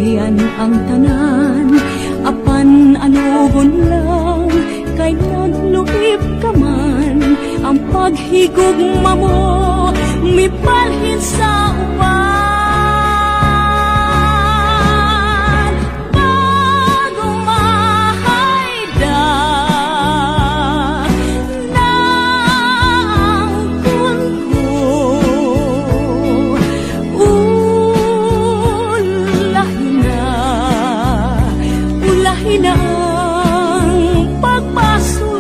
Ayan ang tanan, apan anugon lang, kay nagluib ka man. Ang paghigugma mo, mipalhin sa uwan. Pagumahay da, naangkon ko, ulahin na ang pagpasulong.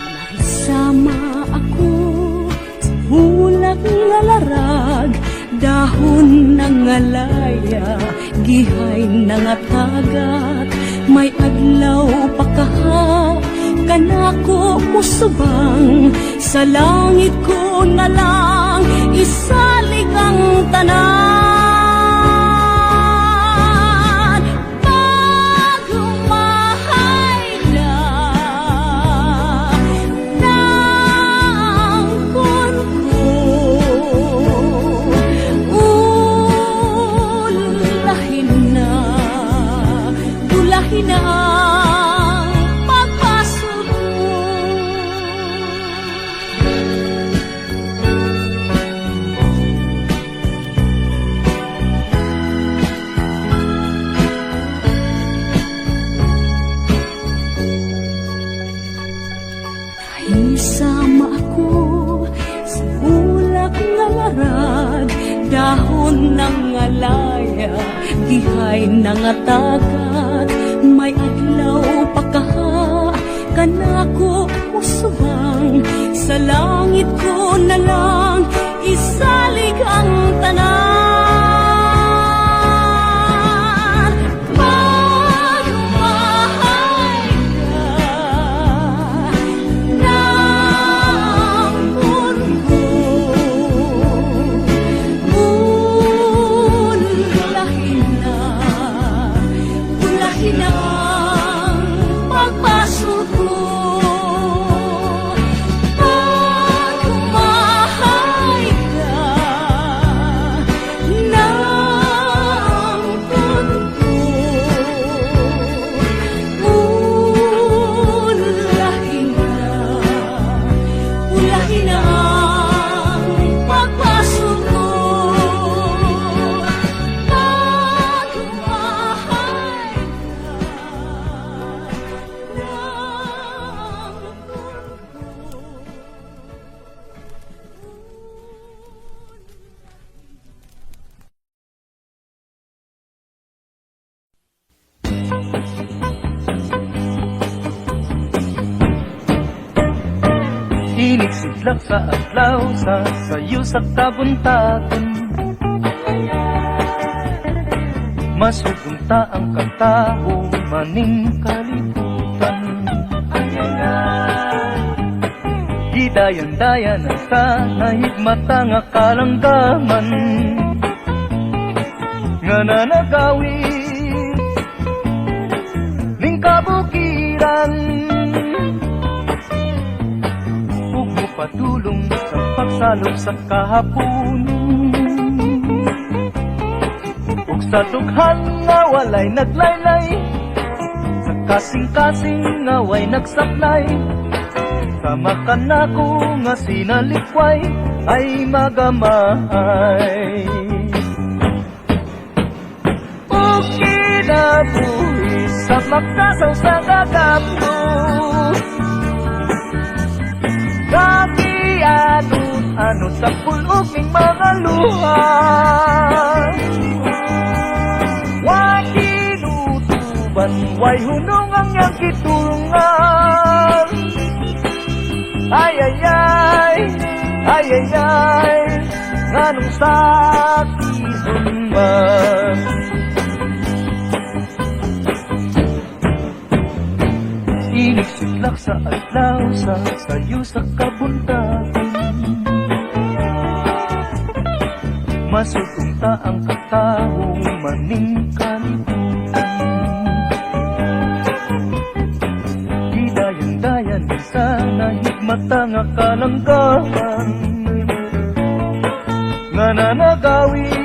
Naisama ako sa hulak nga larag, dahon ng alaya, gihay na nga tagat. May adlaw pa kaha, kanako musubang, sa langit ko na lang isalig ang tanan. Pagumahay na, naangkon ko, ulahin na ang pagpasulong. Isama ako sa ulak nga larag, dahon ng alaya, gihay na nga tagat. May adlaw pa kaha, kanako musubang, sa langit ko na lang isalig ang tanan. Pagumahay ka, naangkon ko, ulahin na ang pagpasulong. Pagumahay ka, naangkon ko, ulahin na ang pagpasulong. Pagumahay Iniksidlak sa adlaw, sa sayo sa kabuntagon. Masugumta ang katao, maning kalibutan. Gidayan-dayan ang sanahigmata nga kalanggaman, nga nanagawin ning kabukiran. Ug mupadulong sa pagsalog sa kahaponon, ug sa dughan nga walay naglaylay, sa kasing-kasing nga way nagsaklay. Sama ka na ko nga sinalikway ay magamay. Ug kinabuhi sa magkasaw sa gagamdo, kakianod sa pulog ning mga luha. Wa kinutuban, way hunong ang iyang kitulungan. Ay ay ay, ay ay ay, nganong sakit man. Iniksidlak sa adlaw, sa sayo sa kabuntagon. Masugumta ang katao, maning kalibutan. Gidayan-dayan sa nahigmata nga kalanggaman, nga nanagawid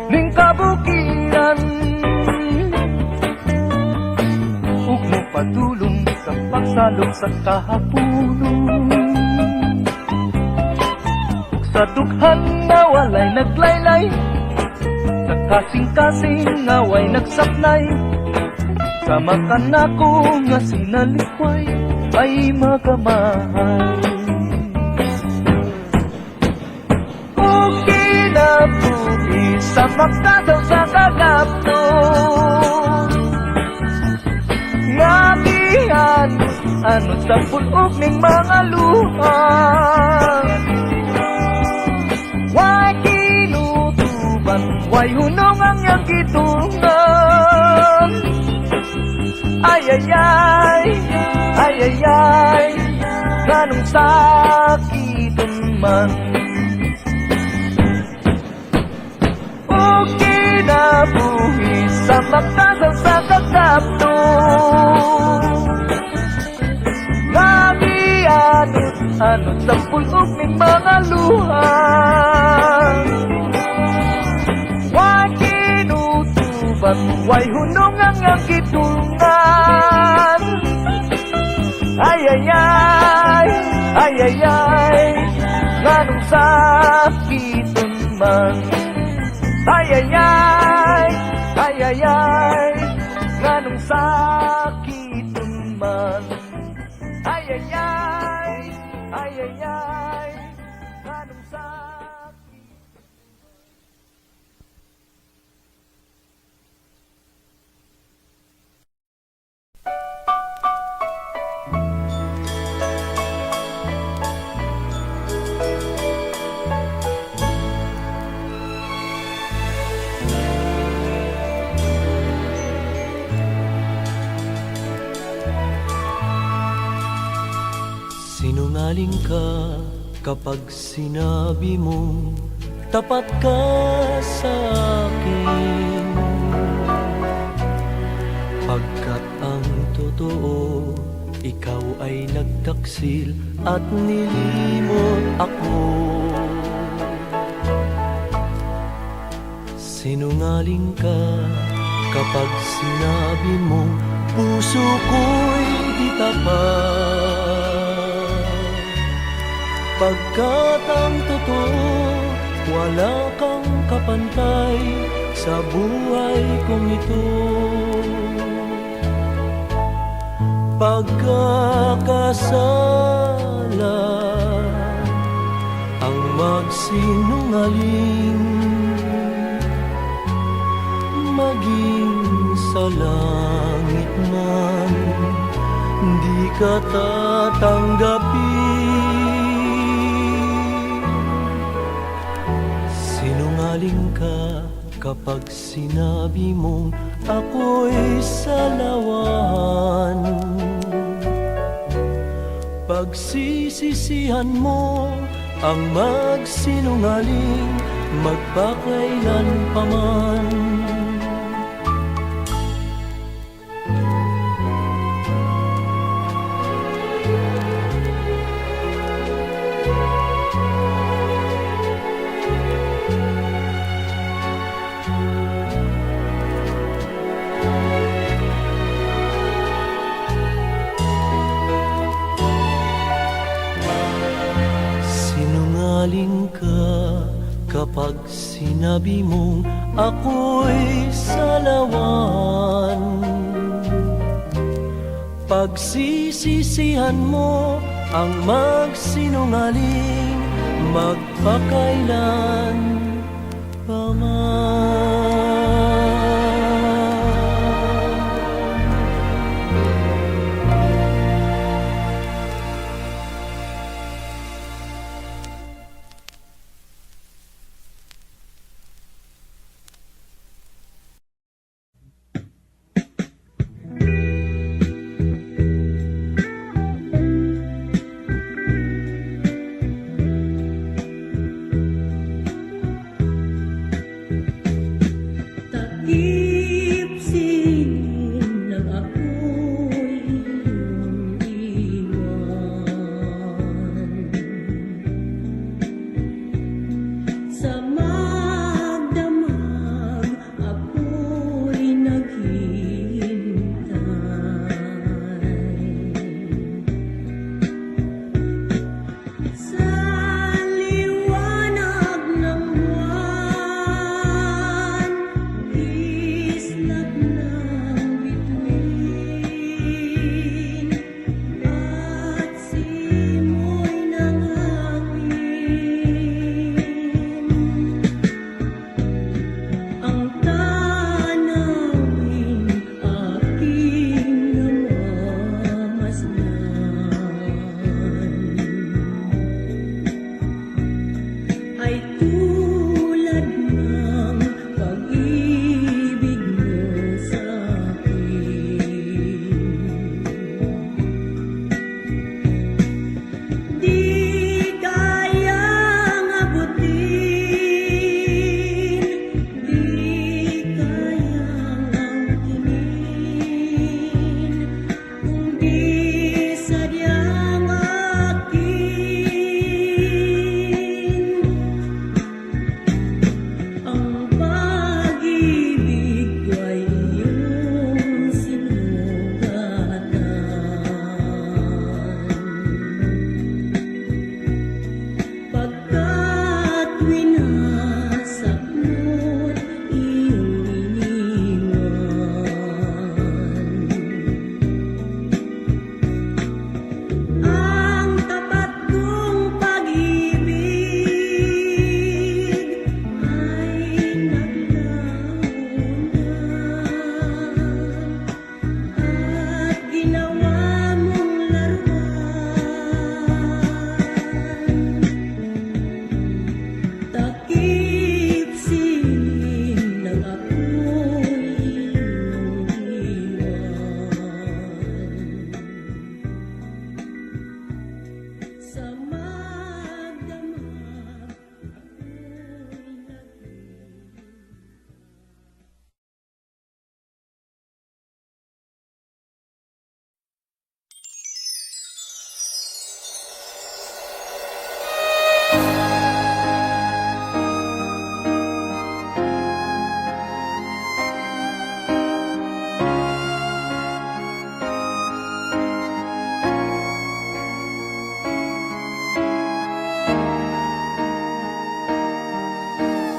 ning kabukiran ug mo padulong sa pagsalong sa kahapunon ug sa dughan nga walay naglaylay sa kasing-kasing nga way nagsapnay sama ka nako nga sinalikway ay magamahay ug kinabuhi sa magkadaw sa kagapnon yakihan ano sa pulog ning mga luha way kinutuban way hunong ang iyang gitungan ay ay ay ay ay ay ganong sakiton man o kinabuhi sa magkasal sa kagapnon anot sa pulog ng mga luha way kinutuban way hunong ang iyang gitungan ay ay ay ay ay ay ganong sakiton man ay ay ay ay ay ay ganong sakiton man ay ay ay ay ay ay ganong sakit Sinungaling ka kapag sinabi mo tapat ka sa akin. Pagkat ang totoo, ikaw ay nagtaksil at nilimot ako. Sinungaling ka kapag sinabi mo puso ko'y di tapat. Pagkat ang totoo, wala kang kapantay sa buhay kong ito. Pagkakasala ang magsinungaling, maging sa langit man, di ka tatanggapin. Sinungaling ka kapag sinabi mong ako'y salawan. Pagsisisihan mo ang magsinungaling magpakailan pa man. Sinungaling ka kapag sinabi mong ako'y salawan. Pagsisisihan mo ang magsinungaling magpakailan pa man.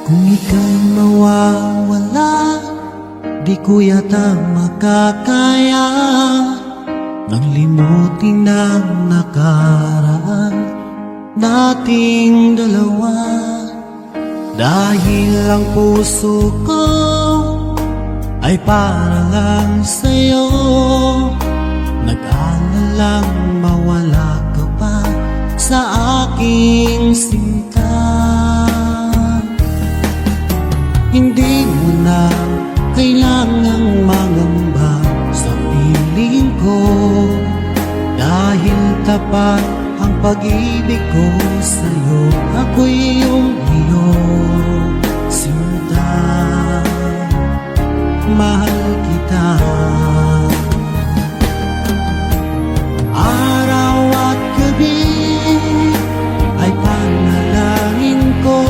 Kung ika'y mawawala, di ko yata makakaya nang limutin ang nakaraan nating dalawa. Dahil ang puso ko ay para lang sa'yo, nag-aalalang mawala ka pa sa aking sinta. Hindi mo na kailangang mangamba sa piling ko, dahil tapat ang pag-ibig ko sa'yo. Ako'y iyong iyong sinta, mahal kita. Araw at gabi ay panalangin ko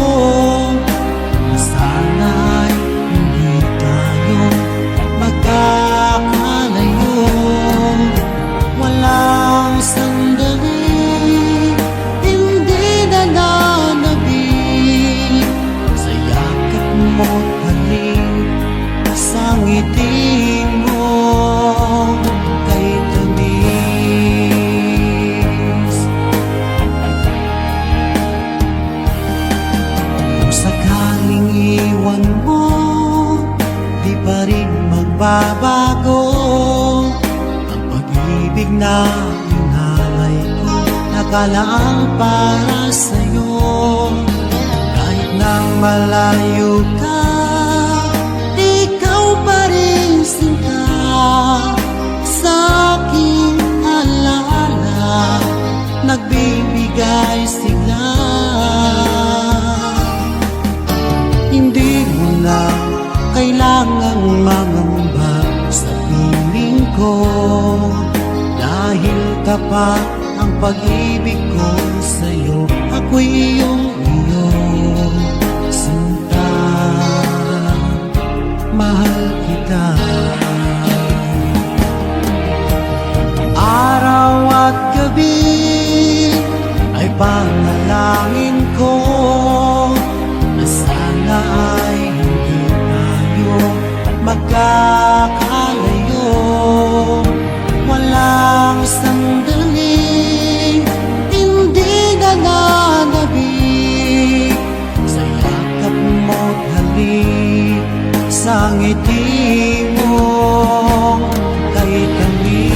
na sana'y hindi tayo magkakalayo. Walang sandali, hindi na nanabig sa yakap mo't halik, sa ngiti mo kay tamis. Kung sakaling iwan mo, di pa rin magbabago ang pag-ibig na inalay ko, nakalaang para sa'yo. Kahit nang malayo ka, ikaw pa rin sinta sa aking alaala, nagbibigay sigla. Hindi mo na kailangang mangamba sa piling ko, dahil tapat ang pag-ibig ko sa'yo. Ako'y iyong sinta, mahal kita. Araw at gabi ay panalangin ko na sana ay hindi tayo magkakalayo. Walang sandali, hindi na nanabig sa yakap mo't halik, sa ngiti mo kay tamis.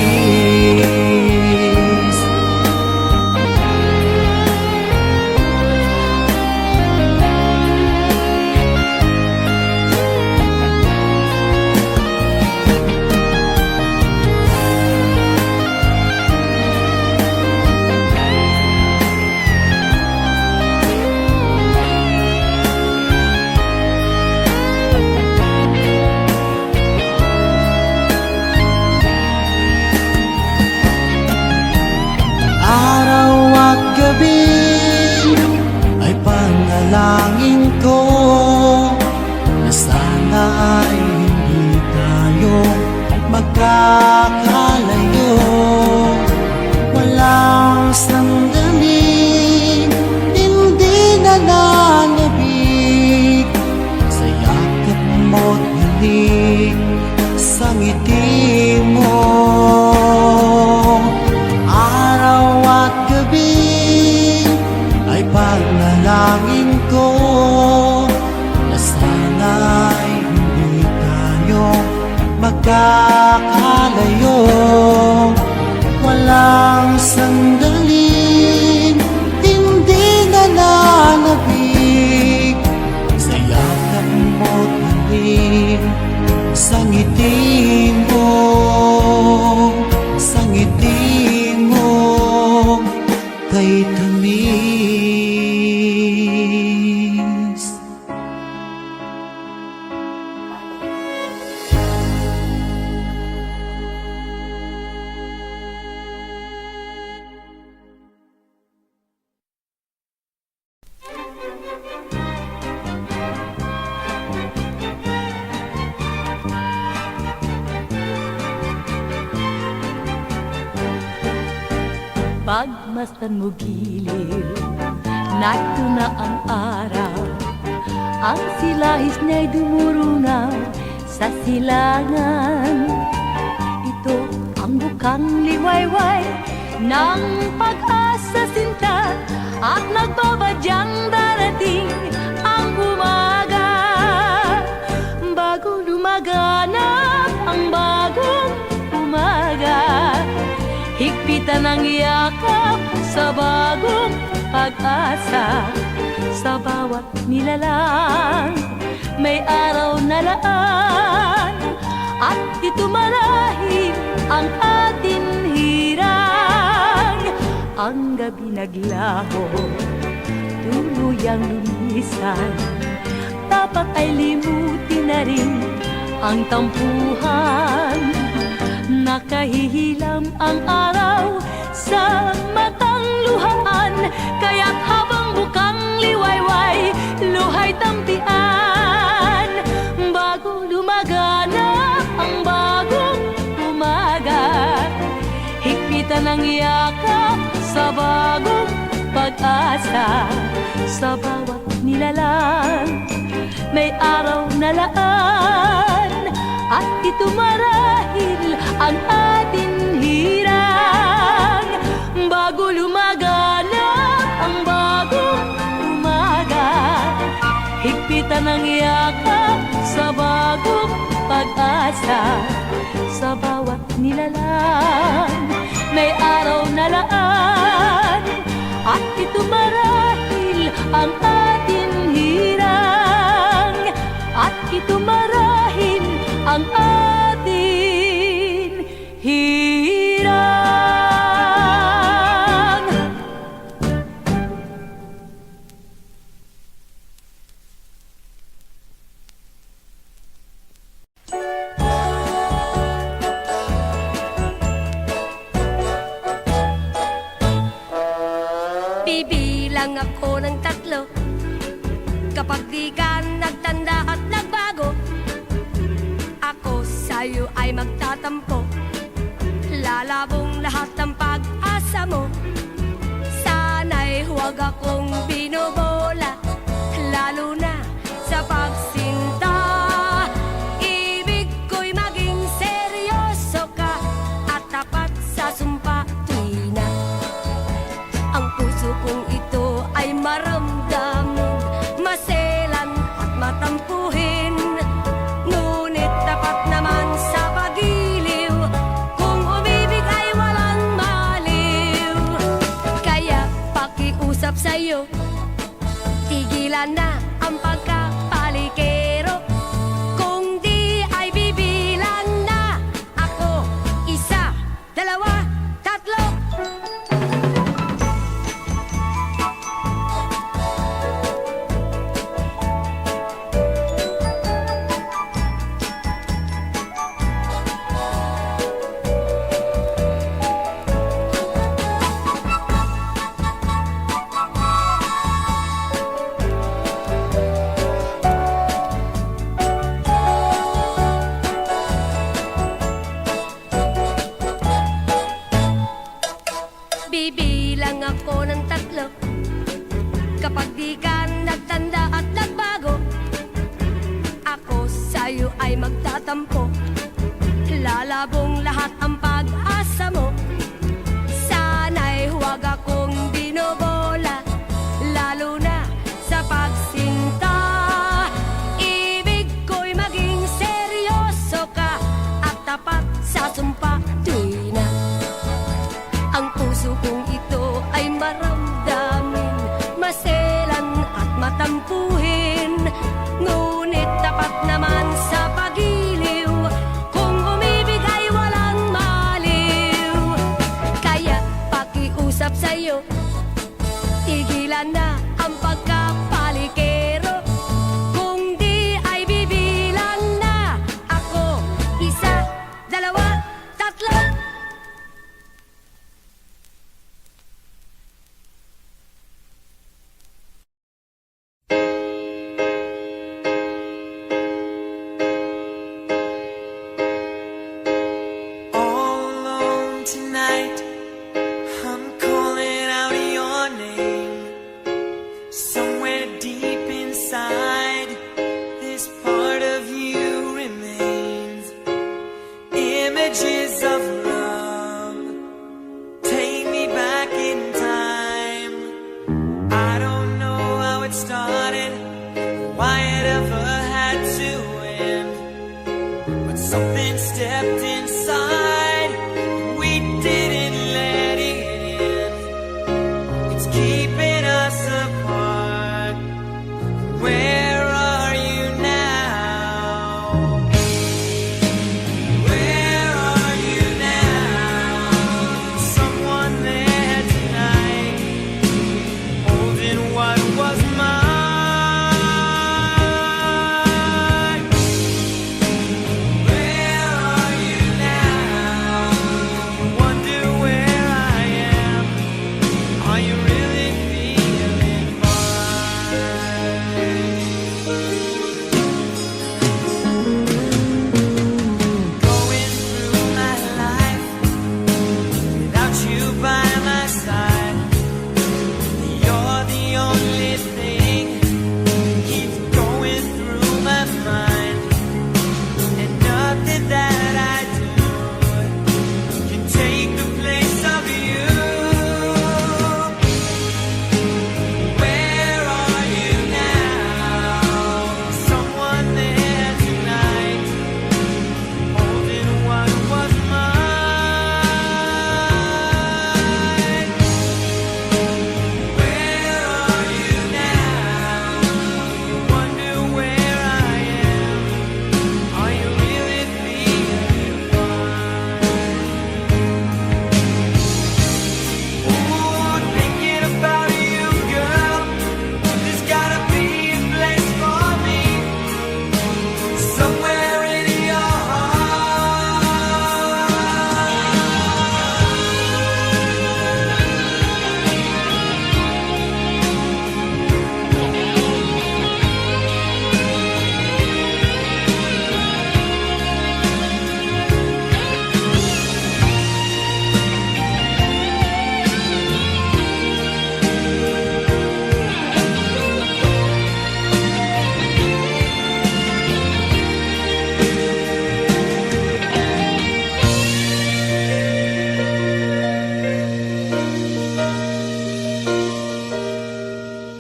Araw at gabi ay panalangin ko na sana ay hindi tayo magkakalayo. Walang sandali, hindi na nanabig sa yakap mo't halik, sa ngiti mo. Araw at gabi ay panalangin ko na sana ay hindi tayo magkakalayo. Walang sandali, hindi na nanabig sa yakap mo't halik, sa ngiti mo, sa ngiti mo kay tamis. Pagmasdan mo giliw, narito na ang araw, Ang silahis niya'y dumurungaw sa silangan. Ito ang bukang liwayway ng pag-asa sinta, at nagbabadyang darating ang umaga. Bago lumaganap ang bagong umaga, higpitan ang yakap sa bagong pag-asa. Sa bawat nilalang may araw na laan, at ito marahil ang atin hirang. Ang gabi naglaho, tuluyang lumisan, dapat ay limutin na rin ang tampuhan. Nakahihilam ang araw sa matang luhaan, kaya't habang bukang liwayway, luhay tampian. Bago lumaganap ang bagong umaga, higpitan ang yakap sa bagong pag-asa. Sa bawat nilalang may araw na laan, at ito marahil ang atin hirang. Bago lumaganap ang bagong umaga, higpitan ang yakap sa bagong pag-asa. Sa bawat nilalang may araw na laan, at ito marahil ang atin hirang. At ito marahil ang atin hirang. Bibilang ako ng 3 kapag di ka nagtanda at nagbago. Ako sa'yo ay magtatampo, lalabong lahat ng pag-asa mo. Sana'y huwag akong binobola, lalo na sa pagsinta. Ibig ko'y maging seryoso ka at tapat sa sumpa tuwi na. Ang puso kong ito ay maramdamin, maselan at matampuhin. Ngunit dapat naman sa pag-iliw, kung umibig ay walang maliw. Kaya pakiusap sa'yo, tigilan na ang pagkapalikero. Kung di ay bibilan na ako, 1, 2, 3. Bibilang ako ng 3 kapag di ka nagtanda at nagbago. Ako sa'yo ay magtatampo, lalabong lahat ang pag-asa mo. Sana'y huwag akong binobola, lalo na sa pagsinta. Ibig ko'y maging seryoso ka at tapat sa sumpa tuwi na. Ang puso kong ito ay maramdamin, maselan at matampuhin. Ngunit tapat naman sa pag-iliw, kung umibig ay walang maliw. Kaya pakiusap sa'yo, tigilan na ang pagkapalikero. Kung di ay bibilang na ako, 1, 2, 3. Tonight, I'm calling out your name. Someone is keeping us apart. Where are you now? Where are you now? Someone there tonight, holding what was mine. Where are you now? Wonder where I am. Are you really feeling fine? Going through my life without you by my side. You're the only thing that keeps going through my mind. And nothing that I do can take the place of you. Where are you now? Someone there tonight, holding what was mine. Where are you now? You wonder where I am. Are you really feeling fine? Ooh, thinking about you, girl. There's gotta be a place for me, somewhere in your heart.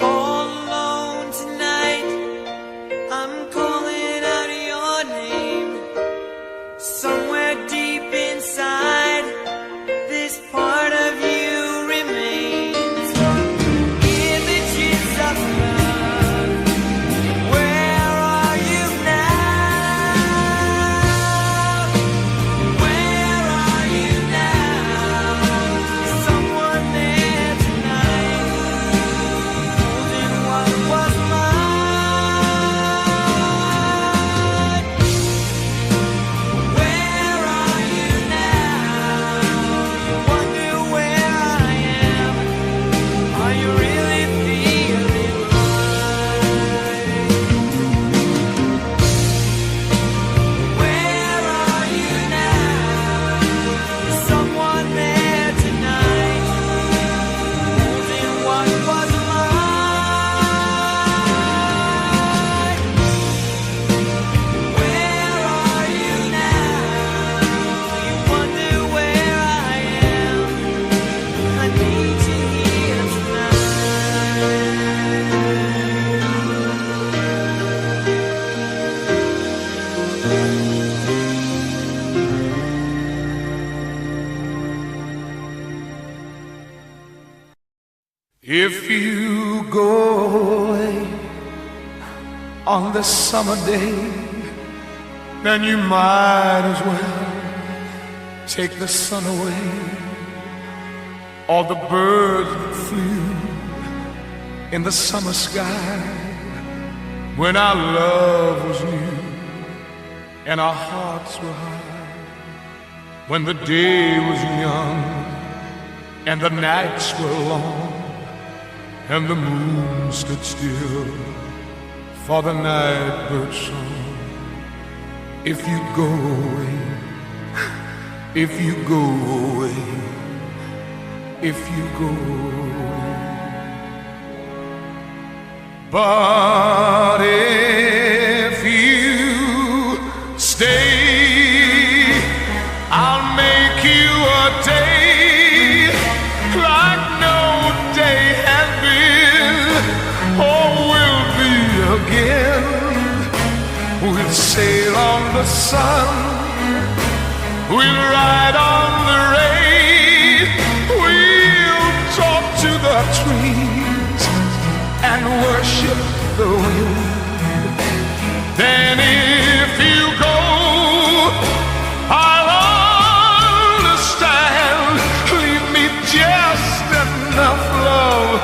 All alone tonight, I'm calling out your name. Somewhere deep inside, this part of you remains. Images of love. Where are you now? Where are you now? Someone there tonight, holding what was mine. Where are you now? You wonder where I am. Are you really feeling fine? Where are you now? Someone there tonight, holding what was mine. Where are you now? You wonder where I am. I need you here If you go away on this summer day, then you might as well take the sun away. All the birds that flew in the summer sky when our love was new and our hearts were high, when the day was young and the nights were long and the moon stood still for the night bird's song. If you go away, if you go away, if you go away. But if you stay, I'll make you a day like no day has been or will be again. We'll sail on the sun, we'll ride on the rain, we'll talk to the trees and worship the wind. Then if you go, I'll understand. Leave me just enough love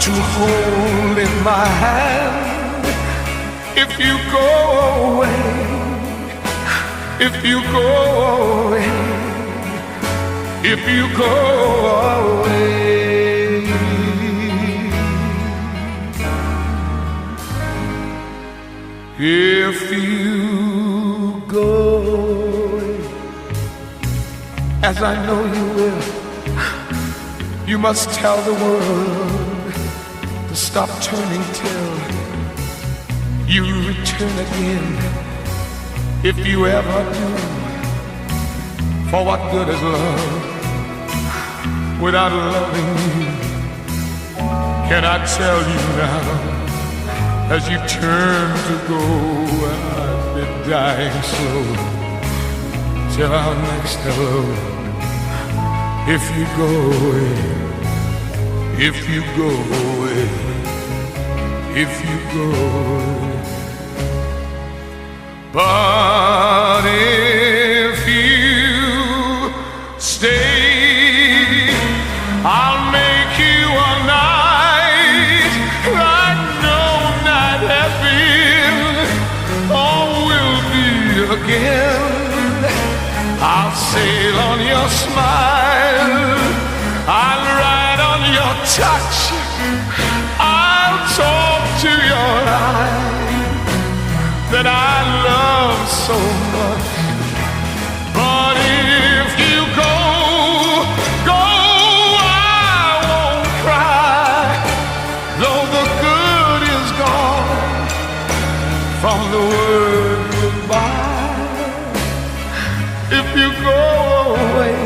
to hold in my hand. If you go away, if you go away, if you go away. If you go away, as I know you will, you must tell the world to stop turning till you return again. If you ever do, for what good is love without loving you? Can I tell you now? As you turn to go, I've been dying slow till our next hello. If you go away, if you go away, if you go away. But if you stay, I'll make you a night like no night has been or will be again. I'll sail on your smile, I'll ride on your touch, I'll talk to your eyes that I love so much. But if you go, I won't cry, though the good is gone from the word goodbye. If you go away,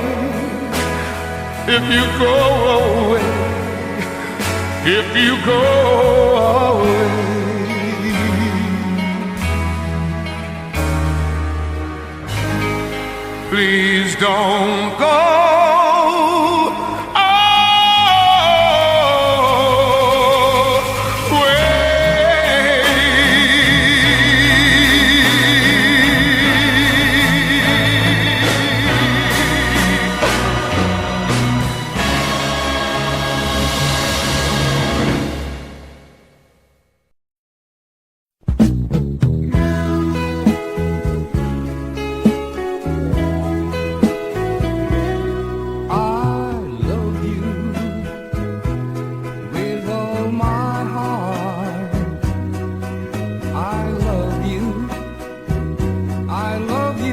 if you go away, if you go away. Please don't go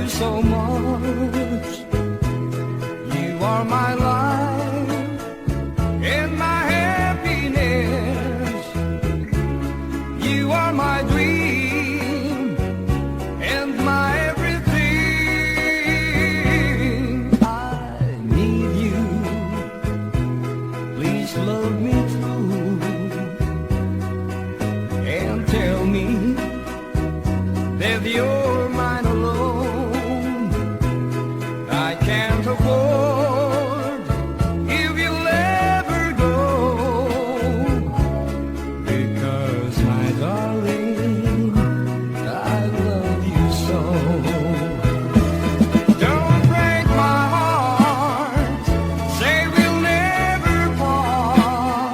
so much. You are my life and my happiness. You are my dream and my everything. I need you. Please love me true and tell me that you're mine alone. I can't afford if you'll ever go, because my darling, I love you so. Don't break my heart, say we'll never part.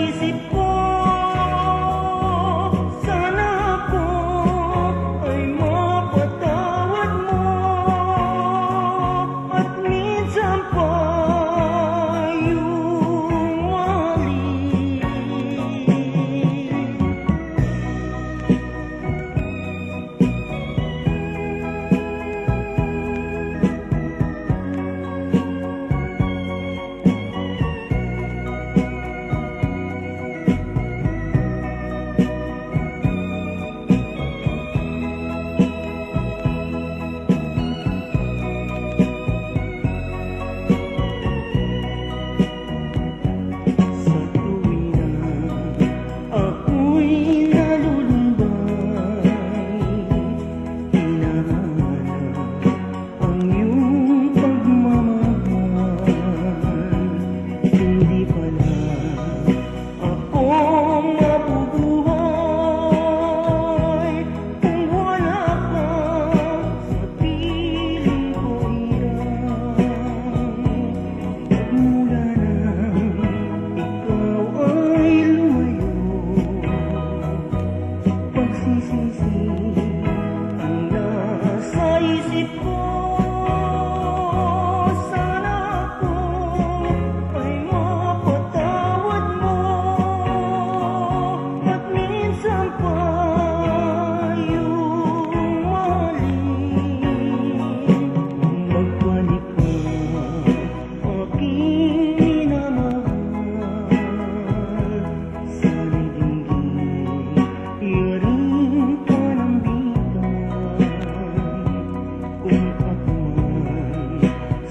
isip ko, sana ako ay mapatawad mo at minsan pa yung mali. Sa tuwing ako'y nalulumbay, hinahanap ang iyong pagmamahal. Hindi pala ako mabubuhay kung wala ka sa piling ko, mula nang ikaw ay lumayo, pagsisisi ang nasa isip ko. Sana ako ay mapatawad mo at minsan pa yung mali. Magbalik ka, aking minamahal. Sana'y dinggin, iyarin ka ng bigay. Kung ako man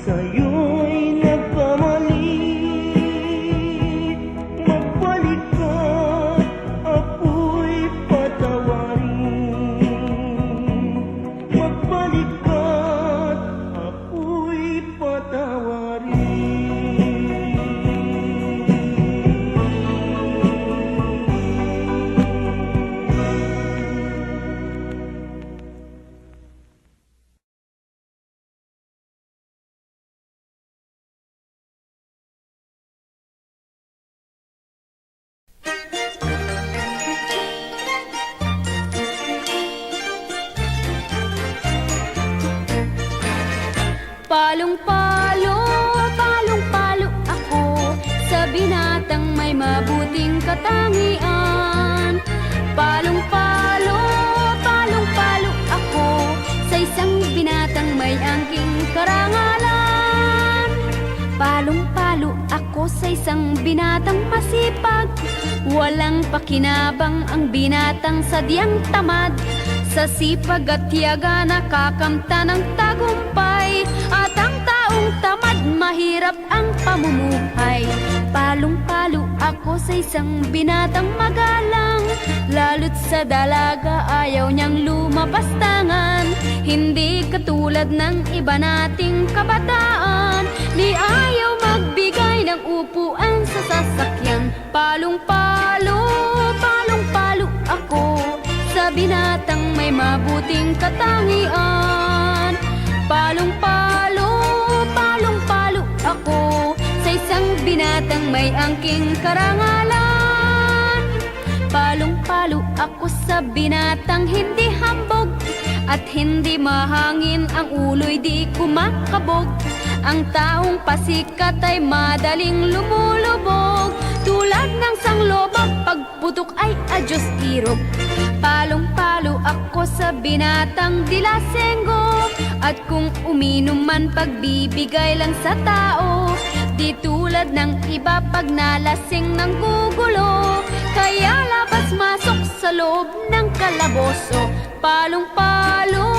sa'yo'y nagkamali, magbalik ka, ako'y patawarin. Magbalik ka, ako'y patawarin. Palong-palo, palong-palo ako sa binatang may mabuting katangian. Palong-palo, palong-palo ako sa isang binatang may angking karangalan. Palong-palo ako sa isang binatang masipag, walang pakinabang ang binatang sadyang tamad. Sa sipag at tiyaga nakakamta ng tagumpay, at ang taong tamad mahirap ang pamumuhay. Palong-palo ako sa isang binatang magalang, lalo't sa dalaga ayaw niyang lumapastangan. Hindi katulad ng iba nating kabataan, ni ayaw magbigay ng upuan sa sasakyan. Palong-palo, palong-palo ako sa binatang may mabuting katangian. Palong-palo, palong-palo ako sa isang binatang may angking karangalan. Palong-palo ako sa binatang hindi hambog, at hindi mahangin ang ulo'y di kumakabog. Ang taong pasikat ay madaling lumulubog, tulad ng sanglobak pagputok ay adyos irog. Palong-palo ako sa binatang dilasenggo, at kung uminom man pagbibigay lang sa tao. Di tulad ng iba pag nalasing ng gugulo, kaya labas-masok sa loob ng kalaboso. Palong-palo,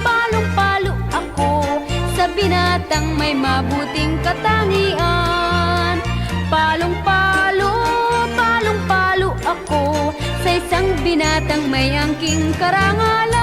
palong-palo ako sa binatang may mabuting katangian. Palong-palo, palong-palo ako sa isang binatang may angking karangalan.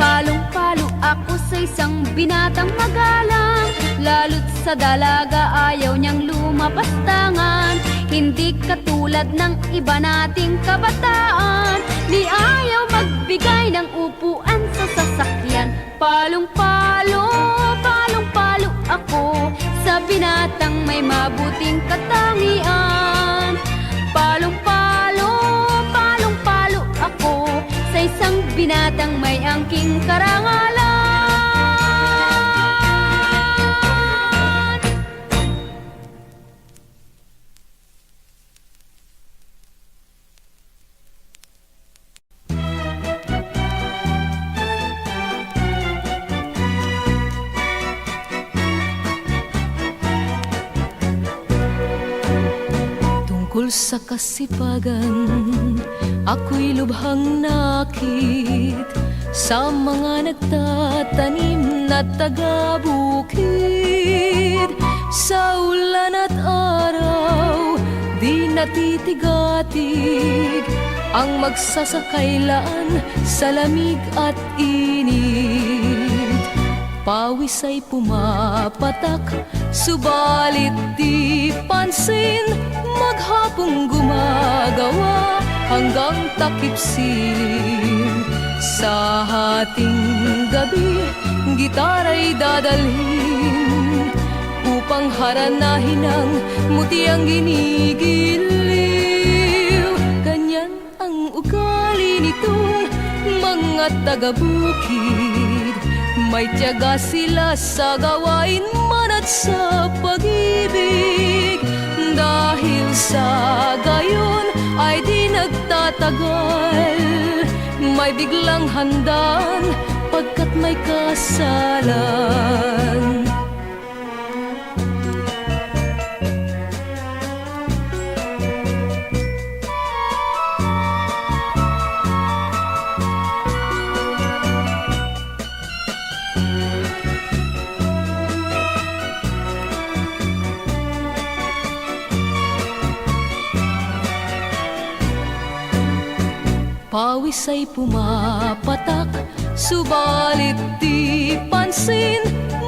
Palong-palo ako sa isang binatang magalang, lalo't sa dalaga ayaw niyang lumapasta. Hindi katulad ng iba nating kabataan, di ayaw magbigay ng upuan sa sasakyan. Palong-palo, palong-palo ako sa binatang may mabuting katangian. Palong-palo, palong-palo ako sa isang binatang may angking karangalan. Tungkol sa kasipagan, ako'y lubhang nakit sa mga nagtatanim na taga-bukid. Sa ulan at araw, di natitigatig ang magsasakailan sa lamig at init. Pawis ay pumapatak, subalit di pansin. Maghapong gumagawa hanggang takip silim. Sa hating gabi, gitara'y dadalhin upang haranahin ang mutiang ginigiliw. Ganyan ang ugali nitong mga taga-bukid. May tiyaga sila sa gawain man at sa pag-ibig. Dahil sa gayon ay di nagtatagal, may biglang handaan pagkat may kasalan. Pawis ay pumapatak, subalit di pansin.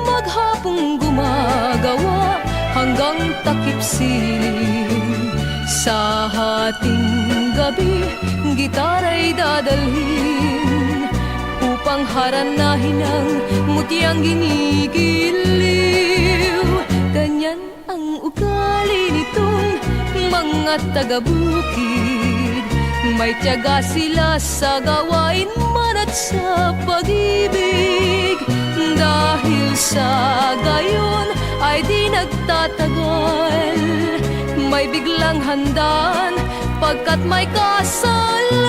Maghapong gumagawa hanggang takip silim. Sa hating gabi, gitara'y dadalhin upang haranahin ang mutiang ginigiliw. Ganyan ang ugali nitong mga taga-bukid. May tiyaga sila sa gawain man at sa pag-ibig. Dahil sa gayon ay di nagtatagal, may biglang handaan pagkat may kasalan.